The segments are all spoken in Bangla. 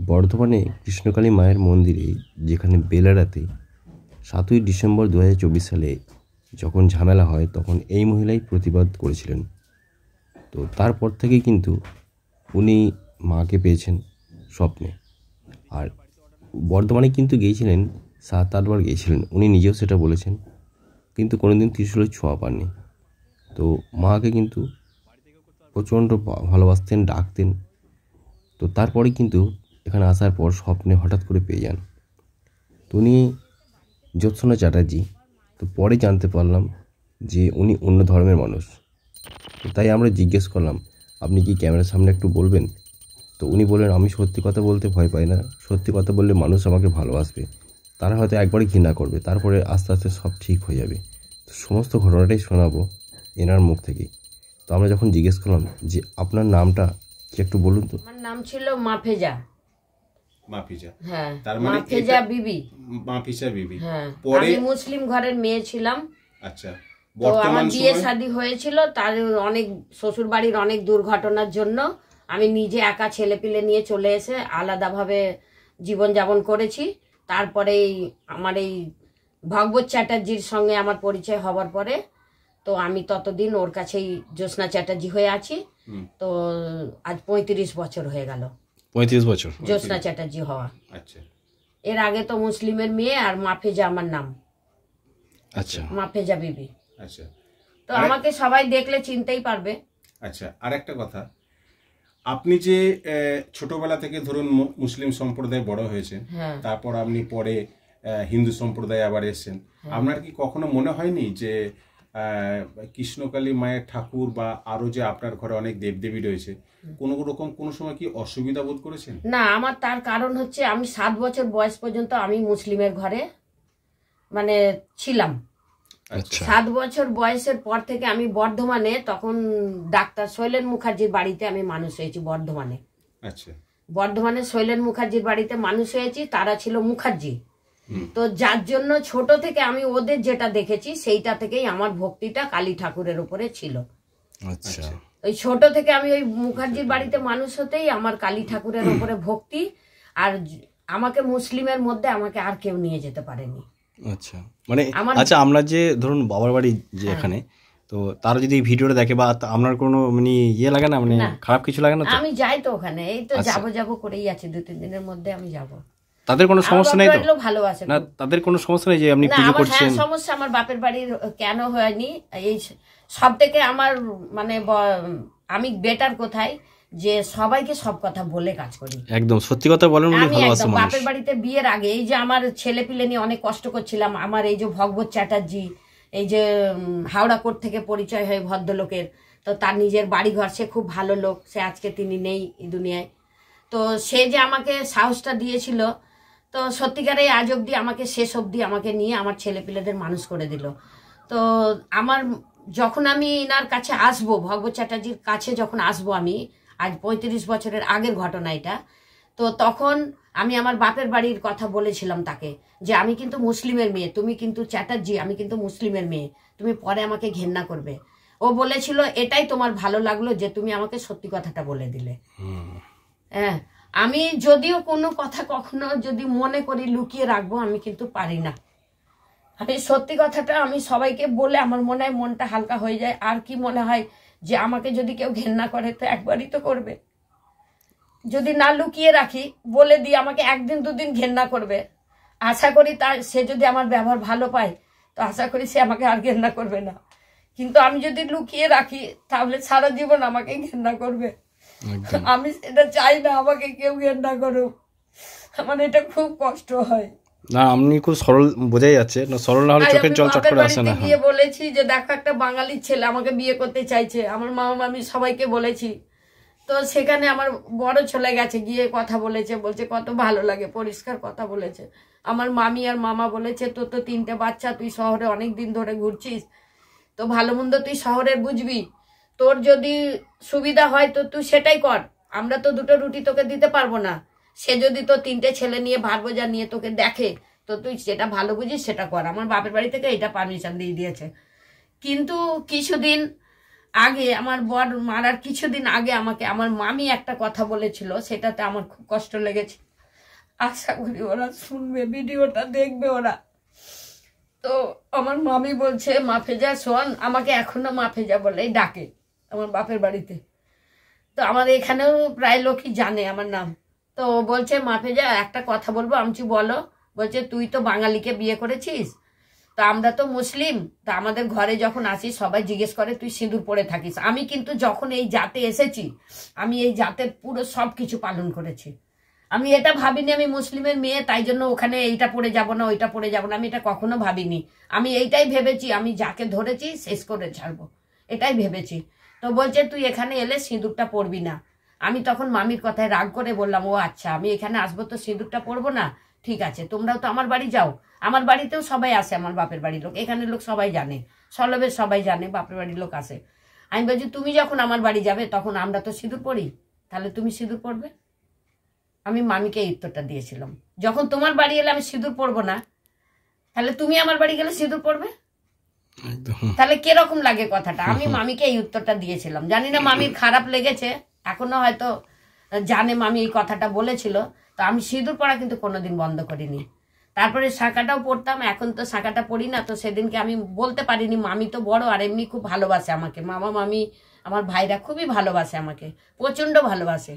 বর্ধমানে কৃষ্ণকালী মায়ের মন্দিরে, যেখানে বেলারাতে 7ই ডিসেম্বর 2024 সালে যখন ঝামেলা হয়, তখন এই মহিলাই প্রতিবাদ করেছিলেন। তো তারপর থেকে কিন্তু উনি মাকে পেয়েছেন স্বপ্নে। আর বর্ধমানে কিন্তু গিয়েছিলেন, 7-8 বার গিয়েছিলেন, উনি নিজেও সেটা বলেছেন, কিন্তু কোনোদিন ত্রিশূলের ছোঁয়া পাননি। তো মাকে কিন্তু প্রচণ্ড ভালোবাসতেন, ডাকতেন। তো তারপরে কিন্তু এখানে আসার পর স্বপ্নে হঠাৎ করে পেয়ে যান। তো উনি জ্যোৎস্না চ্যাটার্জি। তো পরে জানতে পারলাম যে উনি অন্য ধর্মের মানুষ। তো তাই আমরা জিজ্ঞেস করলাম, আপনি কি ক্যামেরার সামনে একটু বলবেন? তো উনি বললেন, আমি সত্যি কথা বলতে ভয় পাই না, সত্যি কথা বললে মানুষ আমাকে ভালোবাসবে, তারা হয়তো একবারই ঘৃণা করবে, তারপরে আস্তে আস্তে সব ঠিক হয়ে যাবে। তো সমস্ত ঘটনাটাই শোনাবো এনার মুখ থেকেই। তো আমরা যখন জিজ্ঞেস করলাম যে আপনার নামটা কি একটু বলুন। তো আমার নাম ছিল মাফেজা। মাফিজা, হ্যাঁ, তার মানে মাফেজা বিবি। মাফিজা বিবি। হ্যাঁ, পরে আমি মুসলিম ঘরের মেয়ে ছিলাম। আচ্ছা, তো আমার বিয়ে শাদী হয়েছিল, তার অনেক শ্বশুর বাড়ির অনেক দুর্ঘটনার জন্য আমি নিজে একা ছেলেপিলে নিয়ে চলে এসে আলাদাভাবে জীবনযাপন করেছি। তারপরে আমার এই ভগবত চ্যাটার্জির সঙ্গে আমার পরিচয় হবার পরে তো আমি ততদিন ওর কাছেই জ্যোৎস্না চ্যাটার্জি হয়ে আছি। তো আজ 35 বছর হয়ে গেল। 35 বছর জ্যোৎস্না চ্যাটার্জি হওয়া। আচ্ছা, এর আগে তো মুসলিমের মেয়ে, আর মাফেজা আমার নাম। আচ্ছা, মাফেজা বিবি। আচ্ছা, তো আমাকে সবাই দেখলে চিনতেই পারবে। আচ্ছা, আর একটা কথা, আপনি যে ছোটবেলা থেকে ধরুন মুসলিম সম্প্রদায়ে বড় হয়েছেন, তারপর আপনি পরে হিন্দু সম্প্রদায়ে আবার এসেছেন, আপনার কি কখনো মনে হয়নি যে কৃষ্ণকালী মায়ের ঠাকুর বা আরো যে আপনার ঘরে অনেক দেবদেবী রয়েছে, কোনো রকম কোনো সময় কি অসুবিধা বোধ করেছেন? না, আমার তার কারণ হচ্ছে আমি 7 বছর বয়স পর্যন্ত আমি মুসলিমের ঘরে মানে ছিলাম। 7 বছর বয়সের পর থেকে আমি বর্ধমানে, তখন ডাক্তার শৈলেন মুখার্জির বাড়িতে আমি মানুষ হয়েছি বর্ধমানে। আচ্ছা, বর্ধমানে শৈলেন মুখার্জির বাড়িতে মানুষ হয়েছি, তারা ছিল মুখার্জি। তো যার জন্য ছোট থেকে আমি ওদের যেটা দেখেছি সেইটা থেকেই আমার ভক্তিটা কালী ঠাকুরের উপরে ছিল। আচ্ছা, ওই ছোট থেকে আমি ওই মুখার্জির বাড়িতে মানুষ হতেই আমার কালী ঠাকুরের উপরে ভক্তি। আর আমাকে মুসলিমের মধ্যে আমাকে আর কেউ নিয়ে যেতে পারেনি। আচ্ছা, মানে আচ্ছা, আমরা যে ধরুন বাবার বাড়ি যে এখানে, তো তারা যদি এই ভিডিওটা দেখে বা আপনার কোনো মানে ইয়ে লাগে না, মানে খারাপ কিছু লাগে না? তো আমি যাই তো ওখানে, এই তো যাবো করেই আছে, 2-3 দিনের মধ্যে আমি যাব। তাদের কোনো সমস্যা নেই তো? ভালোবাসে না, তাদের কোনো সমস্যা নেই যে আপনি পুজো করছেন? হ্যাঁ, সমস্যা আমার বাপের বাড়ির কেন হয়নি, এই সব থেকে আমার মানে আমি বেটার কোথায় যে সবাইকে সব কথা বলে কাজ করি। একদম সত্যি কথা বলেন, উনি ভালোবাসেন মানুষ। বাপের বাড়িতে বিয়ের আগে এই যে আমার ছেলে পিলে নিয়ে অনেক কষ্ট করছিলাম, আমার এই যে ভগবত চ্যাটার্জি, এই যে হাওড়া কোর্ট থেকে পরিচয় হয় ভদ্রলোকের, তো তার নিজের বাড়িঘর, সে খুব ভালো লোক, সে আজকে তিনি নেই এই দুনিয়ায়। তো সে যে আমাকে সাহসটা দিয়েছিল, তো সত্যিকারে আজ অব্দি আমাকে শেষ অব্দি আমাকে নিয়ে আমার ছেলেপিলেদের মানুষ করে দিল। তো আমার যখন আমি এনার কাছে আসবো, ভগবত চ্যাটার্জির কাছে যখন আসবো আমি, আজ 35 বছরের আগের ঘটনা এটা, তো তখন আমি আমার বাপের বাড়ির কথা বলেছিলাম তাকে যে আমি কিন্তু মুসলিমের মেয়ে, তুমি কিন্তু চ্যাটার্জি, আমি কিন্তু মুসলিমের মেয়ে, তুমি পরে আমাকে ঘেন্না করবে। ও বলেছিল এটাই তোমার ভালো লাগলো যে তুমি আমাকে সত্যি কথাটা বলে দিলে। হ্যাঁ, আমি যদিও কোনো কথা কখনো যদি মনে করি লুকিয়ে রাখবো, আমি কিন্তু পারি না। আমি সত্যি কথাটা আমি সবাইকে বলে আমার মনে হয় মনটা হালকা হয়ে যায়। আর কি মনে হয় যে আমাকে যদি কেউ ঘেন্না করে তো একবারই তো করবে, যদি না লুকিয়ে রাখি বলে দিই আমাকে 1-2 দিন ঘেন্না করবে, আশা করি তার সে যদি আমার ব্যবহার ভালো পায় তো আশা করি সে আমাকে আর ঘেন্না করবে না। কিন্তু আমি যদি লুকিয়ে রাখি তাহলে সারা জীবন আমাকে ঘেন্না করবে। আমি সেটা চাই না আমাকে কেউ ঘেন্না করুক, আমার এটা খুব কষ্ট হয়। না, আপনি খুব সরল, বোঝাই যাচ্ছে না, সরল না হলে চোখের জল চট করে আসে না। গিয়ে বলেছি যে দেখো একটা বাঙালির ছেলে আমাকে বিয়ে করতে চাইছে, আমার মামা মামি সবাইকে বলেছি। তো সেখানে আমার বড় ছেলে গেছে, গিয়ে কথা বলেছে, বলছে কত ভালো লাগে, পরিষ্কার কথা বলেছে। আমার মামি আর মামা বলেছে তোর তো 3টে বাচ্চা, তুই শহরে অনেক দিন ধরে ঘুরছিস, তো ভালো মন্দ তুই শহরের বুঝবি, তোর যদি সুবিধা হয় তো তুই সেটাই কর, আমরা তো 2টো রুটি তোকে দিতে পারবো না। সে যদি তো 3টে ছেলে নিয়ে ভাত বোঝা নিয়ে তোকে দেখে তো তুই যেটা ভালো বুঝিস সেটা কর। আমার বাপের বাড়ি থেকে এটা পারমিশন দিয়ে দিয়েছে। কিন্তু কিছুদিন আগে আমার মারার কিছুদিন আগে আমাকে আমার মামি একটা কথা বলেছিল, সেটাতে আমার খুব কষ্ট লেগেছে। আশা করি ওরা শুনবে, ভিডিওটা দেখবে ওরা। তো আমার মামি বলছে মাফেজা শোন, আমাকে এখনো মাফেজা বলেই ডাকে আমার বাপের বাড়িতে। তো আমার এখানেও প্রায় লোকই জানে আমার নাম। তো বলছে মাফেজা একটা কথা বলবো। আমি বলো। বলছে তুই তো বাঙালিকে বিয়ে করেছিস, তো আমরা তো মুসলিম, তো আমাদের ঘরে যখন আসিস সবাই জিজ্ঞেস করে তুই সিঁদুর পরে থাকিস। আমি কিন্তু যখন এই জাতে এসেছি আমি এই জাতের পুরো সব কিছু পালন করেছি। আমি এটা ভাবিনি আমি মুসলিমের মেয়ে তাই জন্য ওখানে এইটা পরে যাব না ওইটা পরে যাব না, আমি এটা কখনো ভাবিনি। আমি এইটাই ভেবেছি আমি যাকে ধরেছি শেষ করে ছাড়বো, এটাই ভেবেছি। তো বলছে তুই এখানে এলে সিঁদুরটা পরবি না। আমি তখন মামির কথায় রাগ করে বললাম ও আচ্ছা, আমি এখানে আসবো তো সিঁদুরটা পরবো না, ঠিক আছে তোমরাও তো আমার বাড়ি যাও। আমার বাড়িতেও সবাই আসে, আমার বাপের বাড়ির লোক, এখানের লোক সবাই জানে, সলবের সবাই জানে, বাপের বাড়ির লোক আসে। আমি বলছি তুমি যখন আমার বাড়ি যাবে তখন আমরা তো সিঁদুর পরি, তাহলে তুমি সিঁদুর পরবে। আমি মামিকে এই উত্তরটা দিয়েছিলাম, যখন তোমার বাড়ি এলে আমি সিঁদুর পরবো না, তাহলে তুমি আমার বাড়ি গেলে সিঁদুর পরবে, তাহলে কিরকম লাগে কথাটা। আমি মামিকে এই উত্তরটা দিয়েছিলাম। জানি না মামির খারাপ লেগেছে, এখনো হয়তো জানে মামি এই কথাটা বলেছিল। তো আমি সিঁদুর পরা কিন্তু কোনোদিন বন্ধ করিনি। তারপরে শাঁখাটাও পরতাম, এখন তো শাঁখাটা পরি না। তো সেদিনকে আমি বলতে পারিনি, মামি তো বড় আর এমনি খুব ভালোবাসে আমাকে, মামা মামি আমার ভাইরা খুবই ভালোবাসে আমাকে, প্রচন্ড ভালোবাসে।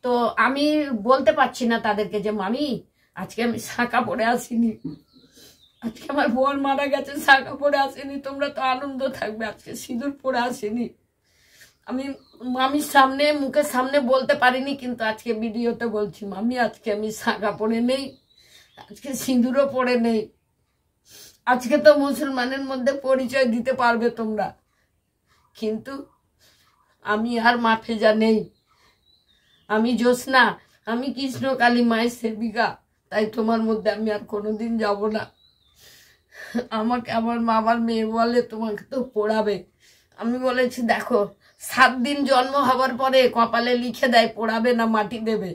তো আমি বলতে পারছি না তাদেরকে যে মামি আজকে আমি শাঁখা পরে আসিনি, আজকে আমার বোন মারা গেছে, শাঁখা পরে আসেনি, তোমরা তো আনন্দ থাকবে, আজকে সিঁদুর পরে আসেনি। আমি মামির সামনে মুখের সামনে বলতে পারিনি, কিন্তু আজকে ভিডিওতে বলছি মামি আজকে আমি শাঁখা পরে নেই, আজকে সিঁদুরও পরে নেই। আজকে তো মুসলমানের মধ্যে পরিচয় দিতে পারবে তোমরা, কিন্তু আমি আর মাফেজা নেই, আমি জ্যোৎস্না, আমি কৃষ্ণকালী মায়ের সেবিকা, তাই তোমার মধ্যে আমি আর কোনোদিন যাব না। আমাকে আমার মামার মেয়ে বলে তোমাকে তো পোড়াবে। আমি বলেছি দেখো 7 দিন জন্ম হবার পরে কপালে লিখে দেয় পোড়াবে না মাটি দেবে,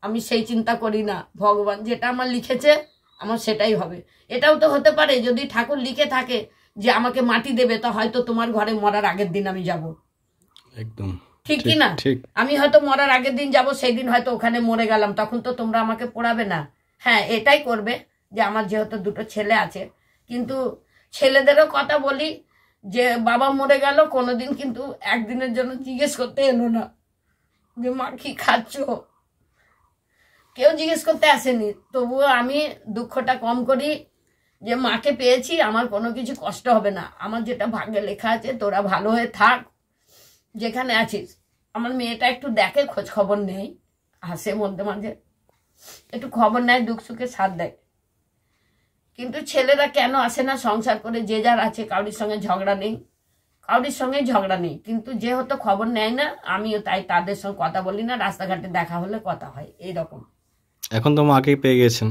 আমি সেই চিন্তা করি না। ভগবান যেটা আমার লিখেছে আমার সেটাই হবে। এটাও তো হতে পারে যদি ঠাকুর লিখে থাকে যে আমাকে মাটি দেবে, তো হয়তো তোমার ঘরে মরার আগের দিন আমি যাব, একদম ঠিক কি না? আমি হয়তো মরার আগের দিন যাব, সেই দিন হয়তো ওখানে মরে গেলাম, তখন তো তোমরা আমাকে পোড়াবে না। হ্যাঁ এটাই করবে যে আমার যেহেতু 2টো ছেলে আছে, কিন্তু ছেলেদেরও কথা বলি যে বাবা মরে গেল, কোনোদিন কিন্তু একদিনের জন্য জিজ্ঞেস করতে এলো না যে মা কি খাচ্ছ, কেউ জিজ্ঞেস করতে আসেনি। তবুও আমি দুঃখটা কম করি যে মাকে পেয়েছি, আমার কোনো কিছু কষ্ট হবে না, আমার যেটা ভাগ্যে লেখা আছে তোরা ভালো হয়ে থাক যেখানে আছিস। আমার মেয়েটা একটু দেখে, খোঁজ খবর নেই, হাসে মধ্যে মাঝে, একটু খবর নেয়, দুঃখ সুখে সাথ দেয়। কিন্তু ছেলেরা কেন আসে না, সংসার করে যে যার আছে, কাউরির সঙ্গে ঝগড়া নেই, কাউরির সঙ্গে ঝগড়া নেই, কিন্তু যেহেতু খবর নেয় না আমিও তাই তাদের সঙ্গে কথা বলি না, রাস্তাঘাটে দেখা হলে কথা হয় এইরকম। এখন তো মাকে পেয়ে গেছেন,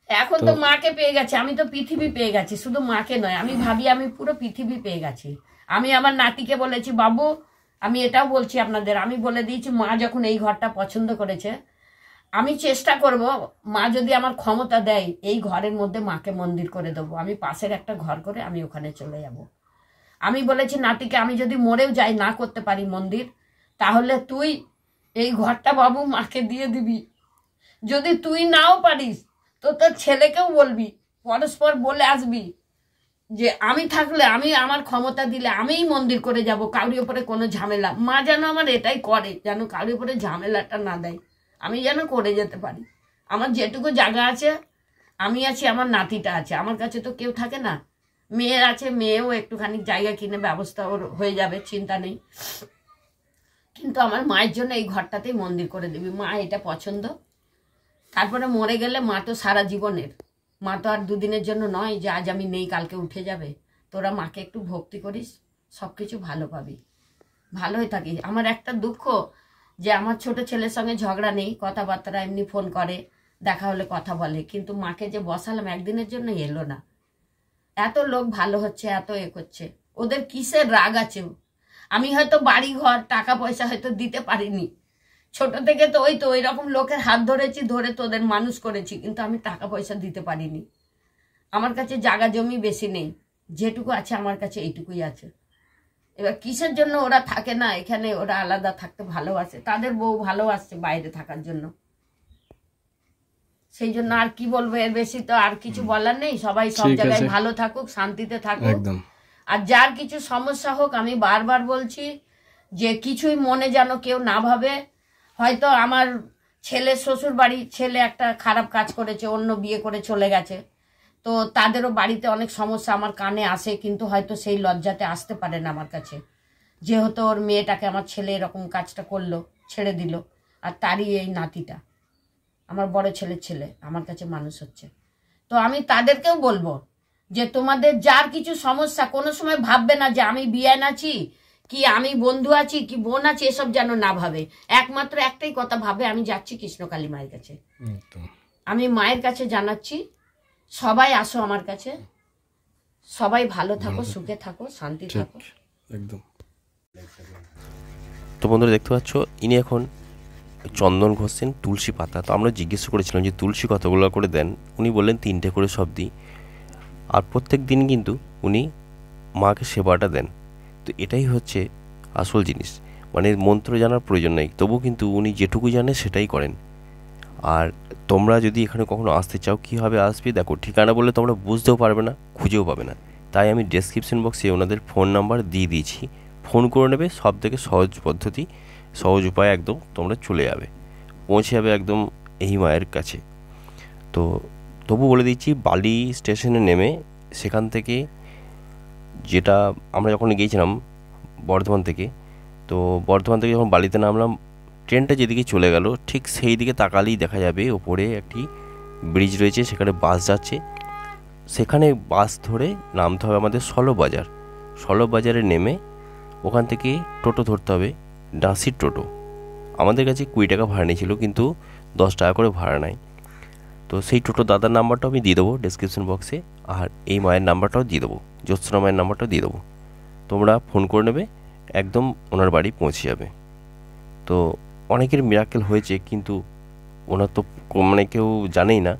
এখন তো মাকে পেয়ে গেছে, আমি তো পৃথিবী পেয়ে গেছি, শুধু মাকে নয়, আমি ভাবি আমি পুরো পৃথিবী পেয়ে গেছি। আমি আমার নাতিকে বলেছি বাবু, আমি এটাও বলছি আপনাদের, আমি বলে দিয়েছি মা যখন এই ঘরটা পছন্দ করেছে, আমি চেষ্টা করব মা যদি আমার ক্ষমতা দেয় এই ঘরের মধ্যে মাকে মন্দির করে দেবো, আমি পাশের একটা ঘর করে আমি ওখানে চলে যাব। আমি বলেছি নাতিকে আমি যদি মরেও যাই না করতে পারি মন্দির, তাহলে তুই এই ঘরটা বাবু মাকে দিয়ে দিবি, যদি তুই নাও পারিস তো তোর ছেলেকেও বলবি, পরস্পর বলে আসবি যে আমি থাকলে, আমি আমার ক্ষমতা দিলে আমিই মন্দির করে যাব, কাউরির উপরে কোনো ঝামেলা, মা যেন আমার এটাই করে, যেন কাউরির উপরে ঝামেলাটা না দেয়, আমি যেন করে যেতে পারি। আমার যেটুকু জায়গা আছে আমি আছি, আমার নাতিটা আছে, আমার কাছে তো কেউ থাকে না, মেয়ের আছে, মেয়েও একটুখানি জায়গা কিনে ব্যবস্থা ওর হয়ে যাবে, চিন্তা নেই। কিন্তু আমার মায়ের জন্য এই ঘরটাতেই মন্দির করে দিবি, মা এটা পছন্দ। তারপরে মরে গেলে মা তো সারা জীবনের, মা তো আর 2 দিনের জন্য নয় যে আজ আমি নেই কালকে উঠে যাবে। তোরা মাকে একটু ভক্তি করিস, সব কিছু ভালো পাবি, ভালোই থাকিস। আমার একটা দুঃখ যে আমার ছোট ছেলের সঙ্গে ঝগড়া নেই, কথাবার্তা এমনি ফোন করে, দেখা হলে কথা বলে, কিন্তু মাকে যে বসালাম একদিনের জন্য এলো না। এত লোক ভালো হচ্ছে, এত করছে, ওদের কিসের রাগ আছে? আমি হয়তো বাড়ি ঘর টাকা পয়সা হয়তো দিতে পারিনি, ছোট থেকে তো ওই রকম লোকের হাত ধরেছি, ধরে তোদের মানুষ করেছি, কিন্তু আমি টাকা পয়সা দিতে পারিনি। আমার কাছে জায়গা জমি বেশি নেই, যেটুকু আছে আমার কাছে এইটুকুই আছে। এবার কিসের জন্য ওরা থাকে না এখানে, ওরা আলাদা থাকতে ভালোবাসে, তাদের বউ ভালোবাসছে বাইরে থাকার জন্য, সেই জন্য আর কি বলবো, এর বেশি তো আর কিছু বলার নেই। সবাই সব জায়গায় ভালো থাকুক, শান্তিতে থাকুক। আর যার কিছু সমস্যা হোক, আমি বারবার বলছি যে কিছুই মনে যেন কেউ না ভাবে। হয়তো আমার ছেলে শ্বশুর বাড়ি ছেলে একটা খারাপ কাজ করেছে, অন্য বিয়ে করে চলে গেছে, তো তাদেরও বাড়িতে অনেক সমস্যা আমার কানে আসে, কিন্তু হয়তো সেই লজ্জাতে আসতে পারে না আমার কাছে, যেহেতু ওর মেয়েটাকে আমার ছেলে এরকম কাজটা করলো, ছেড়ে দিল, আর তারই এই নাতিটা আমার বড় ছেলের ছেলে আমার কাছে মানুষ হচ্ছে। তো আমি তাদেরকেও বলবো যে তোমাদের যার কিছু সমস্যা কোনো সময় ভাববে না যে আমি বিয়ান আছি কি আমি বন্ধু আছি কি বোন আছি, এসব যেন না ভাবে। একমাত্র একটাই কথা ভাবে, আমি যাচ্ছি কৃষ্ণকালী মায়ের কাছে। আমি মায়ের কাছে জানাচ্ছি সবাই আসো আমার কাছে, সবাই ভালো থাকো, সুখে থাকো, শান্তি থাকো। একদম। তো বন্ধুরা দেখতে পাচ্ছ ইনি এখন চন্দন ঘষছেন তুলসী পাতা। তো আমরা জিজ্ঞেস করেছিলাম যে তুলসী কতগুলো করে দেন, উনি বললেন 3টে করে সব দিই, আর প্রত্যেক দিন কিন্তু উনি মাকে সেবাটা দেন। তো এটাই হচ্ছে আসল জিনিস, মানে মন্ত্র জানার প্রয়োজন নেই, তবু কিন্তু উনি যেটুকু জানে সেটাই করেন। আর তোমরা যদি এখানে কখনো আসতে চাও, কীভাবে আসবে দেখো, ঠিকানা বললে তোমরা বুঝতেও পারবে না, খুঁজেও পাবে না। তাই আমি ডেসক্রিপশন বক্সে ওনাদের ফোন নাম্বার দিয়ে দিয়েছি, ফোন করে নেবে। সব থেকে সহজ পদ্ধতি, সহজ উপায়, একদম তোমরা চলে যাবে, পৌঁছে যাবে একদম এই মায়ের কাছে। তো তবু বলে দিচ্ছি, বালি স্টেশনে নেমে সেখান থেকে, যেটা আমরা যখন গিয়েছিলাম বর্ধমান থেকে, তো বর্ধমান থেকে যখন বালিতে নামলাম, ট্রেনটা যেদিকে চলে গেল ঠিক সেই দিকে তাকালেই দেখা যাবে ওপরে একটি ব্রিজ রয়েছে, সেখানে বাস যাচ্ছে। সেখানে বাস ধরে নামতে হবে আমাদের ষোলবাজার। ষোলবাজারে নেমে ওখান থেকে টোটো ধরতে হবে, ডাঁসির টোটো। আমাদের কাছে 20 টাকা ভাড়া নিয়েছিল, কিন্তু 10 টাকা করে ভাড়া নেয়। তো সেই টোটো দাদার নাম্বারটাও আমি দিয়ে দেবো ডেসক্রিপশন বক্সে, আর এই মায়ের নাম্বারটাও দিয়ে দেবো, জ্যোৎস্না মায়ের নাম্বারটাও দিয়ে দেবো। তোমরা ফোন করে নেবে, একদম ওনার বাড়ি পৌঁছে যাবে। তো অনেকের মিরাকেল হয়েছে, কিন্তু ওনার তো মানে কেউ জানেই না।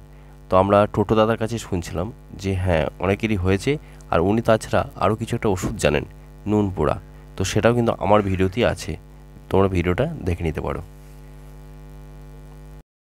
তো আমরা টোটো দাদার কাছে শুনছিলাম যে হ্যাঁ অনেকেরই হয়েছে, আর উনি তাছাড়া আরও কিছু একটা ওষুধ জানেন, নুন পোড়া। তো সেটাও কিন্তু আমার ভিডিওতেই আছে, তোমরা ভিডিওটা দেখে নিতে পারো।